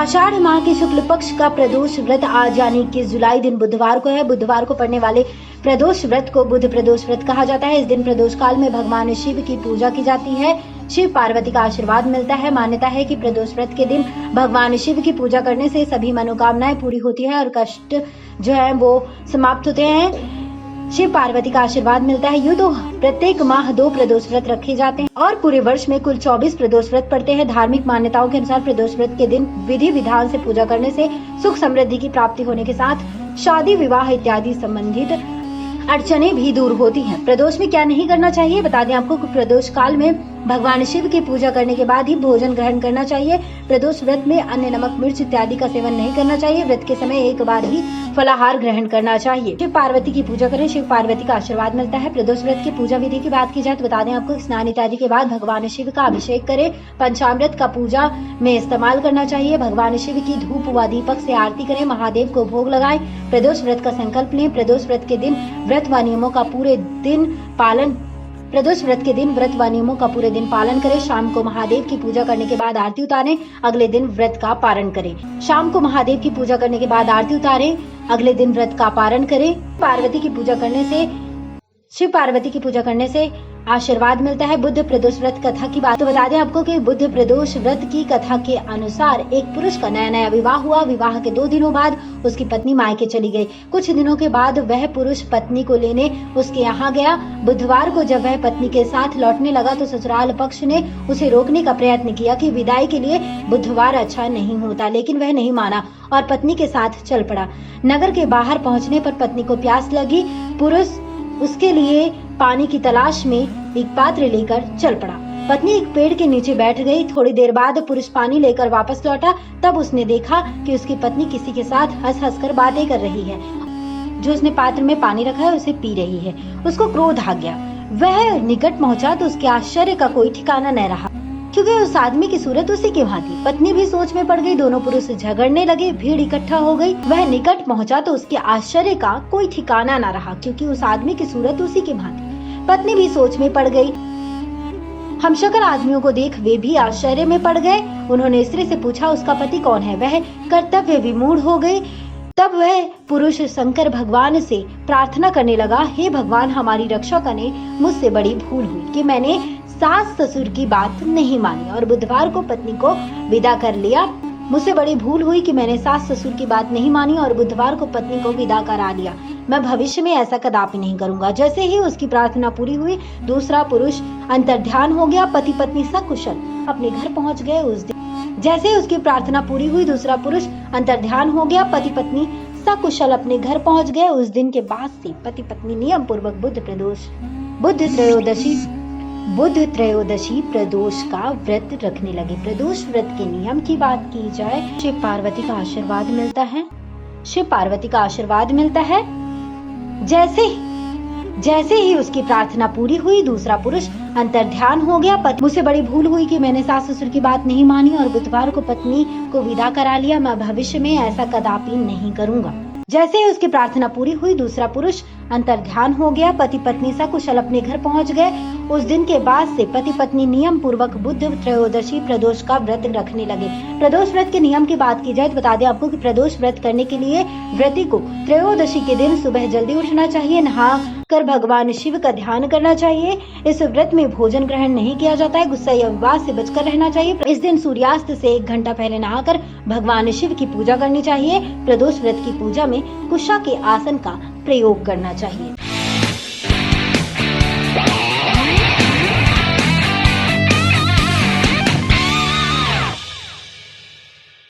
आषाढ़ माह के शुक्ल पक्ष का प्रदोष व्रत आज यानी 21 जुलाई दिन बुधवार को है। बुधवार को पड़ने वाले प्रदोष व्रत को बुध प्रदोष व्रत कहा जाता है। इस दिन प्रदोष काल में भगवान शिव की पूजा की जाती है। शिव पार्वती का आशीर्वाद मिलता है। मान्यता है कि प्रदोष व्रत के दिन भगवान शिव की पूजा करने से सभी मनोकामनाएं पूरी होती है और कष्ट जो है वो समाप्त होते हैं। शिव पार्वती का आशीर्वाद मिलता है। यूं तो प्रत्येक माह 2 प्रदोष व्रत रखे जाते हैं और पूरे वर्ष में कुल 24 प्रदोष व्रत पड़ते हैं। धार्मिक मान्यताओं के अनुसार प्रदोष व्रत के दिन विधि विधान से पूजा करने से सुख समृद्धि की प्राप्ति होने के साथ शादी विवाह इत्यादि संबंधित अड़चने भी दूर होती हैं। प्रदोष में क्या नहीं करना चाहिए बता दें आपको। प्रदोष काल में भगवान शिव की पूजा करने के बाद ही भोजन ग्रहण करना चाहिए। प्रदोष व्रत में अन्य नमक मिर्च इत्यादि का सेवन नहीं करना चाहिए। व्रत के समय एक बार ही फलाहार ग्रहण करना चाहिए। शिव पार्वती की पूजा करें, शिव पार्वती का आशीर्वाद मिलता है। प्रदोष व्रत की पूजा विधि की बात की जाए तो बता दें आपको, स्नान इत्यादि के बाद भगवान शिव का अभिषेक करें। पंचामृत का पूजा में इस्तेमाल करना चाहिए। भगवान शिव की धूप व दीपक से आरती करें। महादेव को भोग लगाएं। प्रदोष व्रत का संकल्प लें। प्रदोष व्रत के दिन व्रत व नियमों का पूरे दिन पालन करें। शाम को महादेव की पूजा करने के बाद आरती उतारें। अगले दिन व्रत का पारण करें। शाम को महादेव की पूजा करने के बाद आरती उतारें। अगले दिन व्रत का पारण करें। शिव पार्वती की पूजा करने से आशीर्वाद मिलता है। बुध प्रदोष व्रत कथा की बात तो बता दें आपको कि बुध प्रदोष व्रत की कथा के अनुसार एक पुरुष का नया विवाह हुआ। विवाह के 2 दिनों बाद उसकी पत्नी मायके चली गई। कुछ दिनों के बाद वह पुरुष पत्नी को लेने उसके यहाँ गया। बुधवार को जब वह पत्नी के साथ लौटने लगा तो ससुराल पक्ष ने उसे रोकने का प्रयत्न किया कि विदाई के लिए बुधवार अच्छा नहीं होता, लेकिन वह नहीं माना और पत्नी के साथ चल पड़ा। नगर के बाहर पहुँचने पर पत्नी को प्यास लगी। पुरुष उसके लिए पानी की तलाश में एक पात्र लेकर चल पड़ा। पत्नी एक पेड़ के नीचे बैठ गई। थोड़ी देर बाद पुरुष पानी लेकर वापस लौटा। तब उसने देखा कि उसकी पत्नी किसी के साथ हंस कर बातें कर रही है। जो उसने पात्र में पानी रखा है उसे पी रही है। उसको क्रोध आ गया। वह निकट पहुंचा तो उसके आश्चर्य का कोई ठिकाना न रहा, क्योंकि उस आदमी की सूरत उसी की भांति। पत्नी भी सोच में पड़ गई। दोनों पुरुष झगड़ने लगे। भीड़ इकट्ठा हो गई। वह निकट पहुंचा तो उसके आश्चर्य का कोई ठिकाना न रहा, क्योंकि उस आदमी की सूरत उसी की भांति। पत्नी भी सोच में पड़ गई। हमशक्ल आदमियों को देख वे भी आश्चर्य में पड़ गए। उन्होंने स्त्री से पूछा उसका पति कौन है। वह कर्तव्य विमूढ़ हो गई। तब वह पुरुष शंकर भगवान से प्रार्थना करने लगा, हे भगवान, हमारी रक्षा करें। मुझसे बड़ी भूल हुई कि मैंने सास ससुर की बात नहीं मानी और बुधवार को पत्नी को विदा कर लिया। मुझसे बड़ी भूल हुई कि मैंने सास ससुर की बात नहीं मानी और बुधवार को पत्नी को विदा करा लिया। मैं भविष्य में ऐसा कदापि नहीं करूंगा। जैसे ही उसकी प्रार्थना पूरी हुई, दूसरा पुरुष अंतर्ध्यान हो गया। पति पत्नी सकुशल अपने घर पहुंच गए। उस दिन जैसे ही उसकी प्रार्थना पूरी हुई, दूसरा पुरुष अंतर्ध्यान हो गया। पति पत्नी सकुशल अपने घर पहुंच गए। उस दिन के बाद से पति पत्नी नियम पूर्वक बुध त्रयोदशी प्रदोष का व्रत रखने लगे। प्रदोष व्रत के नियम की बात की जाए, शिव पार्वती का आशीर्वाद मिलता है। जैसे ही उसकी प्रार्थना पूरी हुई, दूसरा पुरुष अंतर्ध्यान हो गया। मुझसे बड़ी भूल हुई कि मैंने सास ससुर की बात नहीं मानी और बुधवार को पत्नी को विदा करा लिया। मैं भविष्य में ऐसा कदापि नहीं करूंगा। जैसे ही उसकी प्रार्थना पूरी हुई, दूसरा पुरुष अंतर्ध्यान हो गया। पति पत्नी सकुशल अपने घर पहुंच गए। उस दिन के बाद से पति पत्नी नियम पूर्वक बुध त्रयोदशी प्रदोष का व्रत रखने लगे। प्रदोष व्रत के नियम की बात की जाए तो बता दें आपको कि प्रदोष व्रत करने के लिए व्रती को त्रयोदशी के दिन सुबह जल्दी उठना चाहिए। नहा कर भगवान शिव का ध्यान करना चाहिए। इस व्रत में भोजन ग्रहण नहीं किया जाता है। गुस्सा या विवाद से बचकर रहना चाहिए। इस दिन सूर्यास्त से 1 घंटा पहले नहाकर भगवान शिव की पूजा करनी चाहिए। प्रदोष व्रत की पूजा में कुशा के आसन का प्रयोग करना चाहिए।